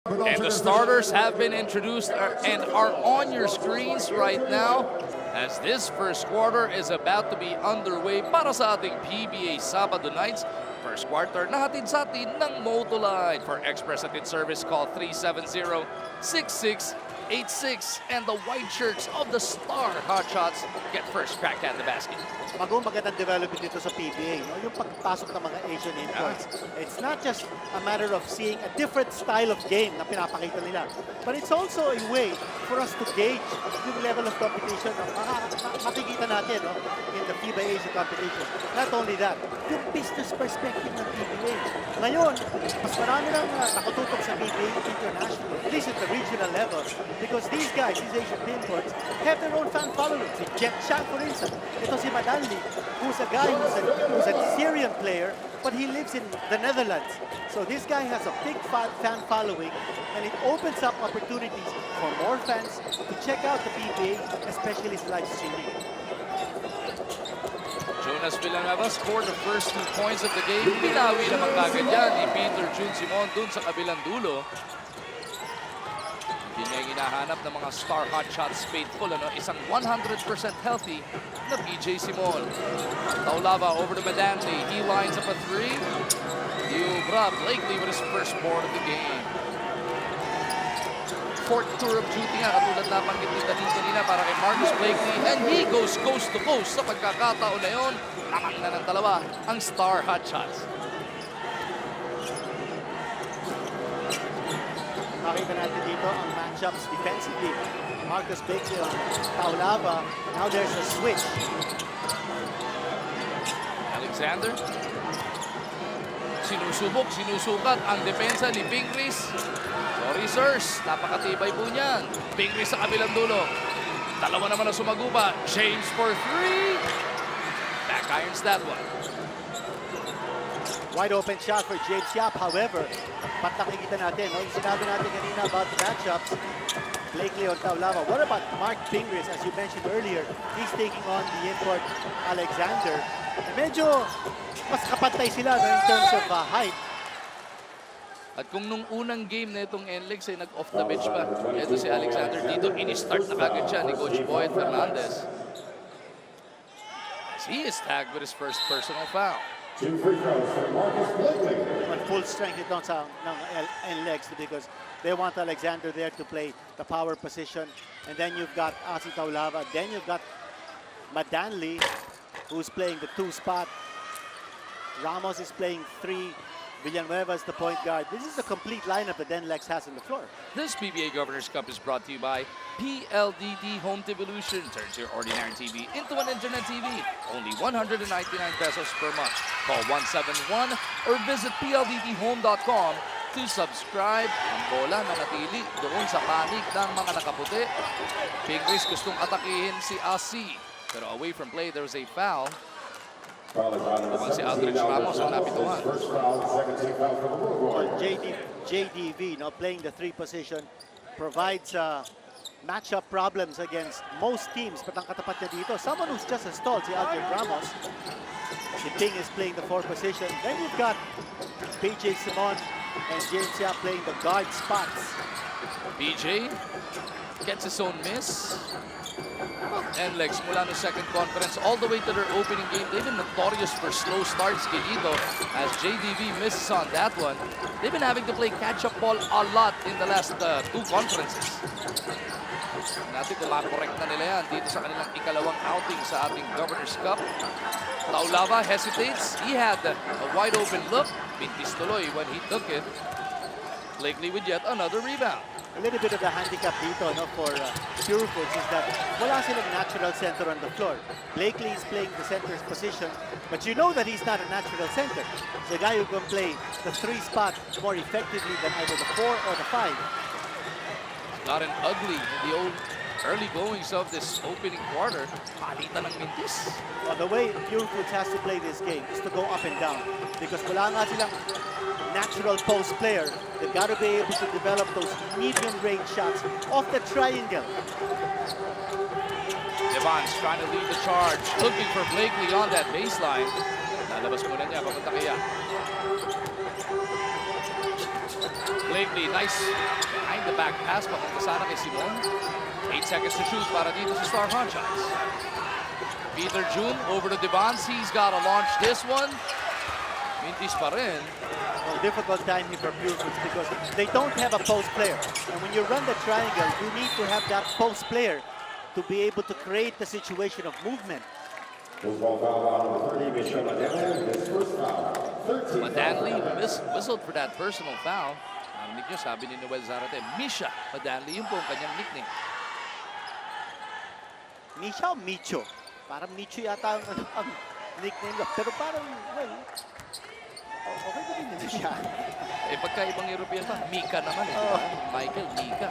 And the starters have been introduced and are on your screens right now as this first quarter is about to be underway para sa ating PBA Sabado nights. First quarter nahatid sa atin ng Motoline. For express atid service, call 370-6686 and the white shirts of the Star Hotshots get first crack at the basket. Magandang development dito sa PBA, no? Yung pagpasok ng mga Asian imports. It's not just a matter of seeing a different style of game na pinapakita nila, but it's also a way for us to gauge yung level of competition na makikita natin, no? In the PBA Asia competition. Not only that, yung business perspective ng PBA. Ngayon, mas marami nang nakatutok sa PBA international, at least at the regional level, because these guys, these Asian imports, have their own fan following. Si Jet Chang, for instance. Ito si Madan, who's a guy who's a Syrian player, but he lives in the Netherlands. So this guy has a big fan following, and it opens up opportunities for more fans to check out the PBA, especially his live streaming. Jonas Villanueva scored the first 2 points of the game. Binawi naman kagad yan ni Peter Jun Simon dun sa kabilang dulo. Hindi niya hinahanap ng mga Star Hotshots faithful, ano? Isang 100% healthy na PJ Simon. Taulava over to Madanley. He lines up a 3. Diubra Blakely with his first board of the game. Fourth tour of duty nga, katulad na banggit ni Danin kanina para kay Marcus Blakely, and he goes coast to coast. Sa pagkakataon na yun, lamang na ng dalawa ang Star Hotshots. Makita natin dito ang matchups defensively. Marcus Blakely on Taulava. Now there's a switch. Alexander. Sinusubok, sinusukat ang depensa ni Pingris. Sorry sirs, napakatibay po niyan. Pingris sa kabilang dulo. Dalawa naman ang sumagupa. James for 3. Back irons that one. Wide open shot for James Yap. However, pat nakikita natin, no? Yung sinabi natin kanina about the matchups, Blakely on Taulava. What about Mark Pingris? As you mentioned earlier, he's taking on the import Alexander. Medyo mas kapantay sila, no, in terms of height. At kung nung unang game na itong NLEX ay nag-off the bench pa, ito si Alexander dito, ini-start na kagad siya ni Coach Boyd Fernandez. As he is tagged with his first personal foul. 2 free throws for Marcus Blakely. On full strength ito sa NLEX because they want Alexander there to play the power position. And then you've got Asi Taulava. Then you've got Madanley, who's playing the 2 spot. Ramos is playing 3. Villanueva is the point guard. This is the complete lineup that NLEX has on the floor. This PBA Governors Cup is brought to you by PLDT Home Devolution. Turns your ordinary TV into an internet TV. Only 199 pesos per month. Call 171 or visit pldthome.com to subscribe. Ang bola nanatili doon sa panig ng mga nakaputi. Pingris gustong atakihin si Asi. Pero away from play, there was a foul. Si Aldrich Ramos ang napituhan. Well, JDV, now playing the 3 position, provides matchup problems against most teams. But ang katapat niya dito, someone who's just as tall, si Aldrich Ramos. Si Ping is playing the 4 position. Then you've got PJ Simon and James Yap playing the guard spots. PJ gets his own miss. NLEX mula no second conference all the way to their opening game. They've been notorious for slow starts dito as JDV misses on that one. They've been having to play catch-up ball a lot in the last 2 conferences. Natin kung makorek na nila yan dito sa kanilang ikalawang outing sa ating Governor's Cup. Taulava hesitates. He had a wide open look. Pintis tuloy when he took it. Blakely with yet another rebound. A little bit of the handicap dito, no, for Pure Foods is that wala silang natural center on the floor. Blakely is playing the center's position, but you know that he's not a natural center. The guy who can play the 3 spot more effectively than either the 4 or the 5. Gotten ugly in the old early goings of this opening quarter. Palitan ng mintis. Well, the way Pure Foods has to play this game is to go up and down because wala nga silang natural post player. They've got to be able to develop those medium range shots off the triangle. Evans trying to lead the charge, looking for Blakely on that baseline. Lalabas muna niya, papunta kaya. Blakely, nice behind the back pass, papunta sana kay Simon. 8 seconds to shoot para dito sa Star Hotshots. Peter June over to Devance. He's got to launch this one. Mintis pa rin. Well, difficult time here for Pure Foods because they don't have a post player. And when you run the triangle, you need to have that post player to be able to create the situation of movement. This ball foul on number 30, Misha Madanli, his first foul. 13 Madanli fouls. whistled for that personal foul. Narinig nyo, sabi ni Noel Zarate, Misha Madanli, yun po ang kanyang nickname. Misha o Micho? Parang Micho yata ang nickname niya. Pero parang, well, okay na rin yun siya. Eh, pagkaibang European pa, Mika naman eh. Michael, Mika.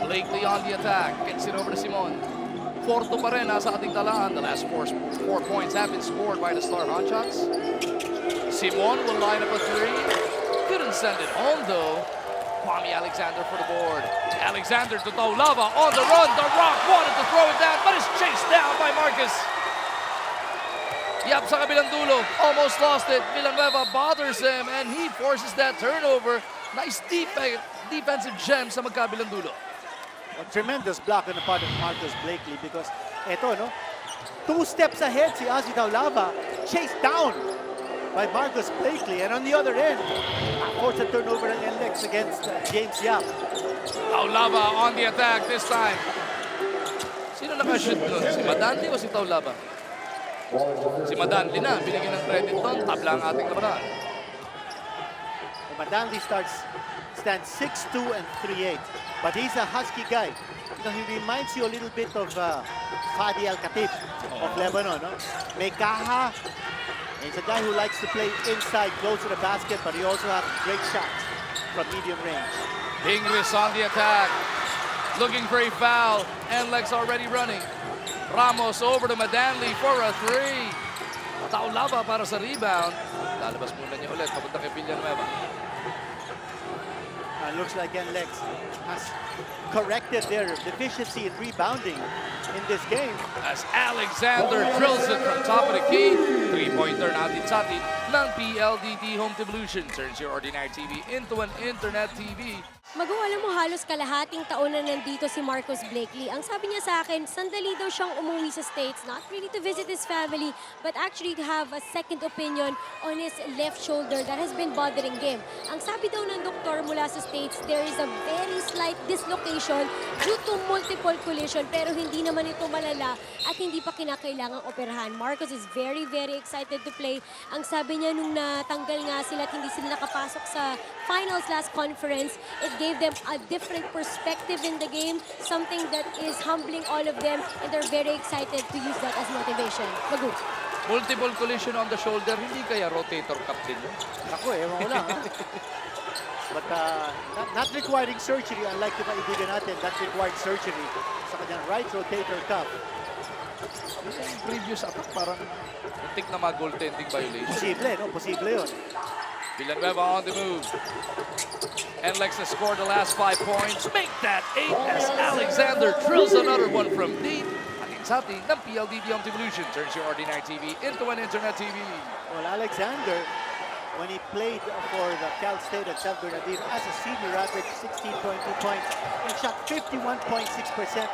Blakely on the attack. Gets it over to Simon. Porto pa rin nasa ating talaan. The last four points have been scored by the Star Hotshots. Simon will line up a three. Couldn't send it home though. Kwame Alexander for the board. Alexander to Taulava on the run. The Rock wanted to throw it down, but is chased down by Marcus. Yap sa kabilang dulo. Almost lost it. Villanueva bothers him and he forces that turnover. Nice defensive gem sa magkabilang dulo. A tremendous block on the part of Marcus Blakely because eto, no? 2 steps ahead si Ozzy Taulava, chased down by Marcus Blakely. And on the other end, forced a turnover ng NLEX against James Yap. Taulava on the attack this time. Sino nakashoot doon? Si Madanli o si Taulava? Si Madanli na, binigyan ng credit doon. Tabla ang ating labanan. Madanli stands 6'2" and 3'8", but he's a husky guy. You know, he reminds you a little bit of Fadi Al-Khatib of Lebanon. No? Mekaha, he's a guy who likes to play inside, close to the basket, but he also has great shots from medium range. Ingris on the attack. Looking for a foul. NLEX already running. Ramos over to Madanli for a three. Taulava para sa rebound. Lalabas muna niya ulit. Papunta kay Villanueva. Looks like NLEX has corrected their deficiency in rebounding in this game. As Alexander drills it from top of the key. Three-pointer na din sa atin ng PLDT Home Devolution. Turns your ordinary TV into an internet TV. Magu, alam mo, halos kalahating taon na nandito si Marcus Blakely. Ang sabi niya sa akin, sandali daw siyang umuwi sa States, not really to visit his family, but actually to have a second opinion on his left shoulder that has been bothering him. Ang sabi daw ng doktor mula sa States, there is a very slight dislocation due to multiple collision, pero hindi naman ito malala at hindi pa kinakailangang operahan. Marcus is very, very excited to play. Ang sabi niya nung natanggal nga sila at hindi sila nakapasok sa finals last conference, it gave them a different perspective in the game, something that is humbling all of them, and they're very excited to use that as motivation. Magu. Multiple collision on the shoulder, hindi kaya rotator cuff din yun? Ako, ewan ko lang. But not requiring surgery, unlike the kaibigan natin, that required surgery sa kanyang right rotator cuff. Yung previous attack, parang muntik na mga goaltending violation. Posible, no? Posible yun. Villanueva on the move. NLEX has scored the last 5 points. Make that 8 as Alexander drills another one from deep. Atin sa atin ng PLDT Home Devolution turns your ordinary TV into an internet TV. Well, Alexander, when he played for the Cal State at San Bernardino as a senior, averaged 16.2 points and shot 51.6%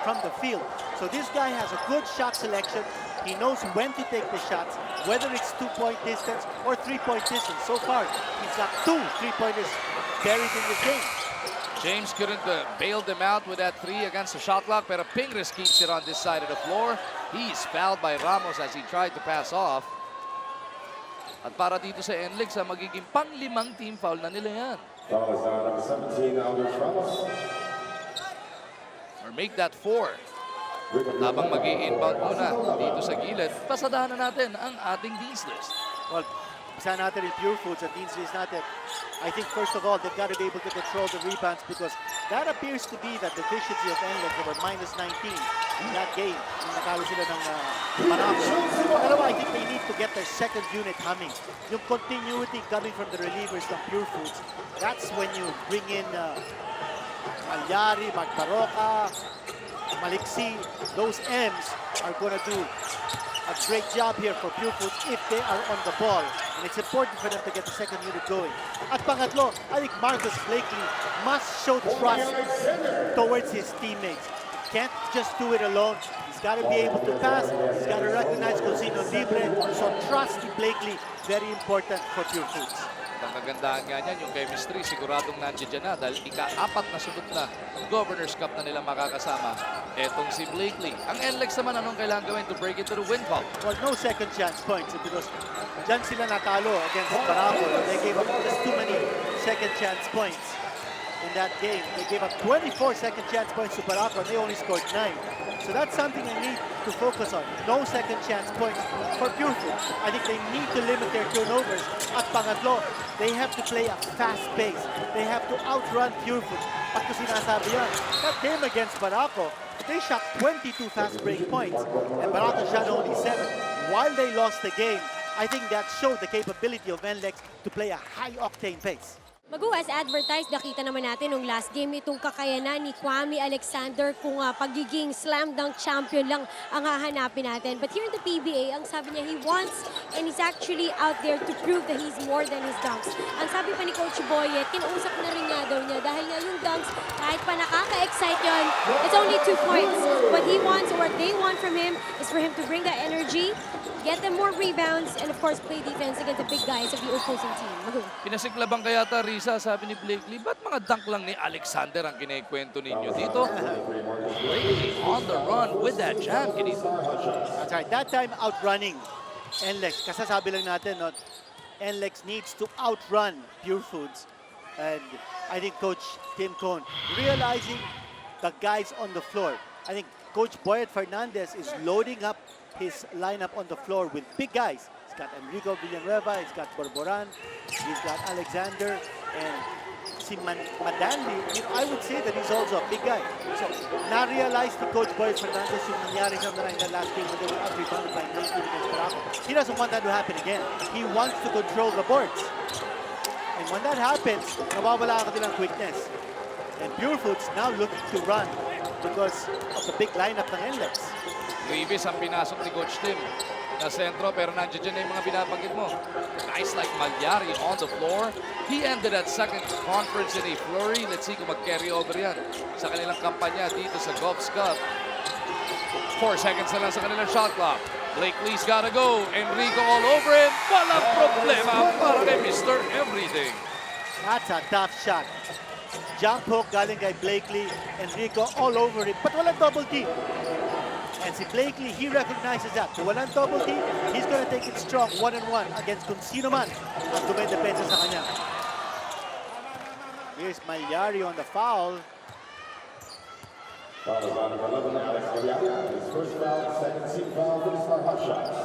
from the field. So this guy has a good shot selection. He knows when to take the shots, whether it's 2-point distance or 3-point distance. So far, he's got 2 3-pointers buried in the game. James couldn't bail them out with that 3 against the shot clock, pero Pingris keeps it on this side of the floor. He's fouled by Ramos as he tried to pass off. At para dito sa NLEX, magiging pang-5 team foul na nila yan. Foul is on number 17, Aldrich Ramos. Or make that 4. Habang mag-i-inbound muna dito sa gilid, pasadahan na natin ang ating Dean's List. Well, isa natin in Pure Foods at Dean's List natin. I think first of all, they've got to be able to control the rebounds because that appears to be the deficiency of NLEX. They were minus 19 in that game. Yung nakalo sila ng Panama. Pangalawa, I think they need to get their second unit humming. Yung continuity coming from the relievers ng Pure Foods. That's when you bring in Malyari, Magbaroka, Maliksi. Those M's are going to do a a great job here for Pure Foods if they are on the ball. And it's important for them to get the second unit going. At pangatlo, I think Marcus Blakely must show trust towards his teammates. Can't just do it alone. He's got to be able to pass. He's got to recognize Coliseum libre. So trust in Blakely, very important for Pure Foods. Ang kagandahan nga niyan, yung chemistry, siguradong nandiyan na dahil ika-4 na sunod na Governor's Cup na nila makakasama. Etong si Blakely. Ang NLEX naman, anong kailangan gawin to break into the win column? Well, no second chance points because dyan sila natalo against Barako. They gave up just too many second chance points in that game. They gave up 24 second chance points to Barako and they only scored 9. So that's something they need to focus on. No second chance points for Pure Foods. I think they need to limit their turnovers. At pangatlo, they have to play a fast pace. They have to outrun Pure Foods. At kung sinasabi yan, that game against Barako, they shot 22 fast break points and Barako shot only 7. While they lost the game, I think that showed the capability of NLEX to play a high-octane pace. Magu, as advertised, nakita naman natin nung last game itong kakayanan ni Kwame Alexander kung pagiging slam dunk champion lang ang hahanapin natin. But here in the PBA, ang sabi niya, he wants and he's actually out there to prove that he's more than his dunks. Ang sabi pa ni Coach Boyet, kinausap na rin nga daw niya dahil nga yung dunks, kahit pa nakaka-excite yun, it's only 2 points. What he wants or what they want from him is for him to bring that energy, get them more rebounds, and of course play defense against the big guys of the opposing team. Magu. Pinasiklabang kaya Risa, sabi ni Blakely, ba't mga dunk lang ni Alexander ang kinikwento ninyo dito? Blakely on the run with that jam, Kinito. That's right. That time, outrunning NLEX. Kasasabi lang natin, no, NLEX needs to outrun Pure Foods. And I think Coach Tim Cone realizing the guys on the floor. I think Coach Boyet Fernandez is loading up his lineup on the floor with big guys. He's got Enrico Villanueva, he's got Borboran, he's got Alexander, and si Madanli, I would say that he's also a big guy. So, na-realize ni Coach Boyet Fernandez yung nangyari sa in the last game when they were out-rebounded by 19 against Barako. He doesn't want that to happen again. He wants to control the boards. And when that happens, nawawala ka nilang quickness. And Pure Foods now looking to run because of the big lineup ng NLEX. Luibis ang pinasok ni Coach Tim na sentro, pero nandiyan dyan na yung mga binabanggit mo. Guys like Malyari on the floor. He ended that second conference in a flurry. Let's see kung mag-carry over yan sa kanilang kampanya dito sa Golf's Cup. 4 seconds na lang sa kanilang shot clock. Blakely's gotta go. Enrico all over him. Walang problema para kay Mr. Everything. That's a tough shot. Jump hook galing kay Blakely. Enrico all over it. But walang double team. And si Blakely, he recognizes that. So walang double team, he's gonna take it strong 1-on-1 against kung sino man ang dumedepensa sa kanya. Here's Malyari on the foul. Foul is on number 11, Alex Malyari. His first foul, second team foul for the Star Hotshots.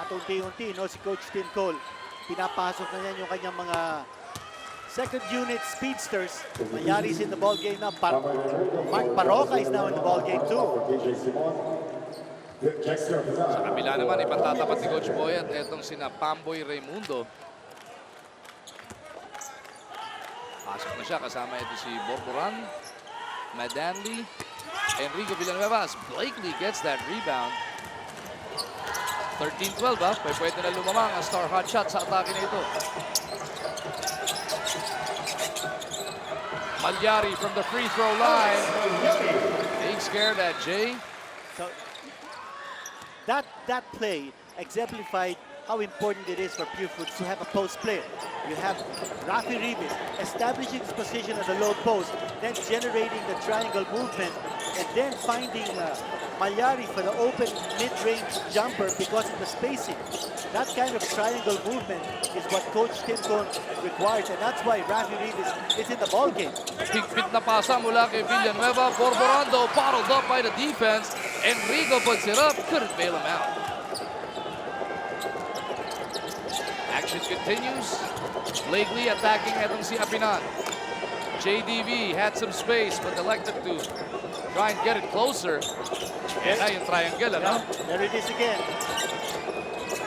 At unti-unti, no, si Coach Tim Cole, pinapasok na niyan yung kanyang mga second unit speedsters. Malyari's in the ball game now. Mark Paroca is now in the ball game too. Sa kabila naman, ipatatapat ni Coach Boyet etong sina Pamboy Raimundo. Pasok na siya, kasama ito si Borboran, Madanli, Enrico Villanueva. Blakely gets that rebound. 13-12 ha, pwede na lumamang ang Star Hotshots sa atake na ito. Malyari from the free throw line. Being scared at Jay. So that play exemplified how important it is for Pure Foods to have a post player. You have Rafi Ribis establishing his position at the low post, then generating the triangle movement, and then finding Malyari for the open mid-range jumper because of the spacing. That kind of triangle movement is what Coach Tim Cone requires, and that's why Rafi Ribis is in the ball game. Higpit na pasa mula kay Villanueva. Borborando bottled up by the defense. Enrico puts it up. Couldn't bail him out. Action continues. Blakely attacking etong si Apinan. JDV had some space but elected to try and get it closer. And na yung triangle, ano? There it is again.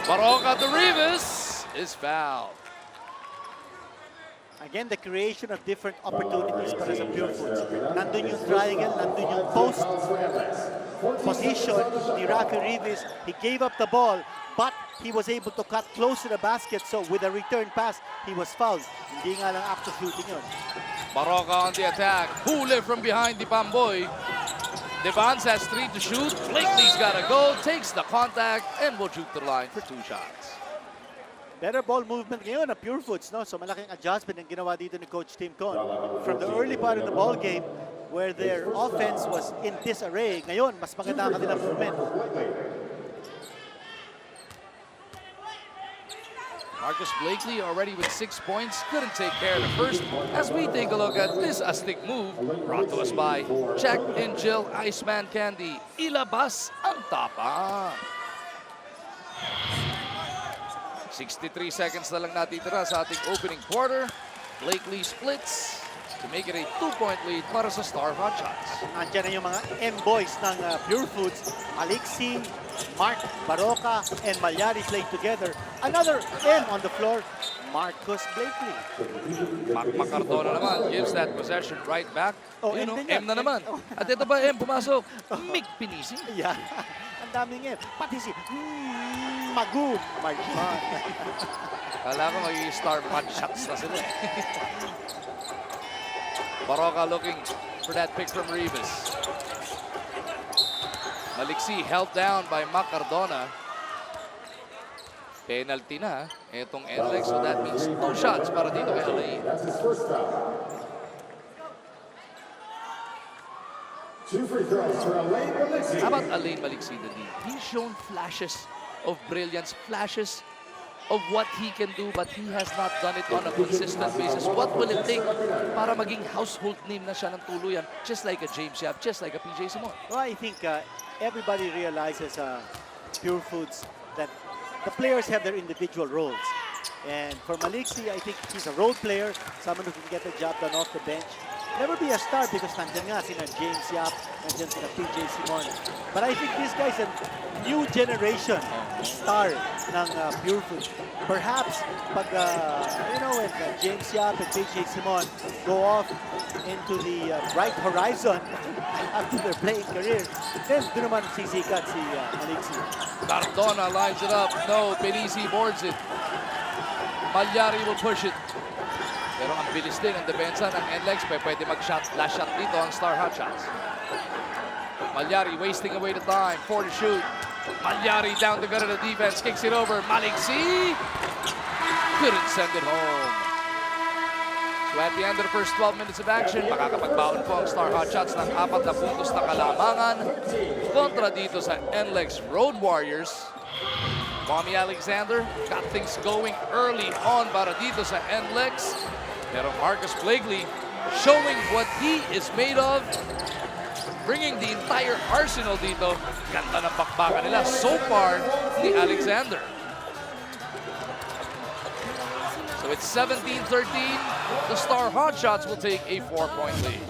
Baroka to Rivas is fouled. Again, the creation of different opportunities para sa Pure Foods. Nandun yung triangle, nandun yung post position ni Rafi Rivas. He gave up the ball, but he was able to cut close to the basket. So with a return pass, he was fouled. Hindi nga lang act of shooting yun. Baroka on the attack. Hule from behind the Pamboy. Devans has 3 to shoot. Blakely's got a goal, takes the contact, and will shoot the line for 2 shots. Better ball movement ngayon na Pure Foods, no? So malaking adjustment ang ginawa dito ni Coach Tim Con. From the early part of the ball game, where their offense was in disarray, ngayon, mas maganda ang kanilang movement. Marcus Blakely already with 6 points. Couldn't take care of the first. As we take a look at this astig move brought to us by Jack and Jill Iceman Candy. Ilabas ang tapa. 63 seconds na lang natitira sa ating opening quarter. Blakely splits to make it a 2-point lead para sa Star Hotshots. Andiyan na yung mga M-boys ng Pure Foods. Alexi, Mark, Baroka, and Malyari played together. Another M on the floor, Marcus Blakely. Mac Macardona naman gives that possession right back. Oh, You M know, din yan. M na naman. At ito ba M pumasok? Mick Pinisi. Yeah, ang daming M. Pati si Magu Marchman. Kala ko magiging Star Hotshots na sila. Baroka looking for that pick from Rivas. Maliksi held down by Macardona. Penalty na itong NLEX, so that means 2 shots para dito kay Alain. That's his first foul. 2 free throws for Alain Maliksi. How about Alain Maliksi? He's shown flashes of brilliance, flashes of what he can do, but he has not done it on a consistent basis. What will it take para maging household name na siya ng tuluyan, just like a James Yap, just like a PJ Simon? Well, I think everybody realizes Pure Foods that the players have their individual roles. And for Maliksi, I think he's a role player, someone who can get the job done off the bench. Never be a star because nandiyan nga sina James Yap, nandiyan sina PJ Simon. But I think this guy's a new generation star ng Pure Foods. Perhaps pag, when James Yap and PJ Simon go off into the bright horizon after their playing career, then doon naman sisikat si Maliksi. Cardona lines it up. No, Pinisi boards it. Malyari will push it. Pero ang bilis din ang depensa ng NLEX. Pwede mag-shot, last shot dito ang Star Hotshots. Malyari wasting away the time. 4 to shoot. Malyari down the gut of the defense. Kicks it over. Maliksi couldn't send it home. So at the end of the first 12 minutes of action, makakapagbaon po ang Star Hotshots ng 4 na puntos na kalamangan kontra dito sa NLEX Road Warriors. Mommy Alexander got things going early on para dito sa NLEX. Pero Marcus Blakely showing what he is made of, bringing the entire arsenal dito. Ganda ng bakbakan nila so far ni Alexander. So it's 17-13. The Star Hotshots will take a 4-point lead.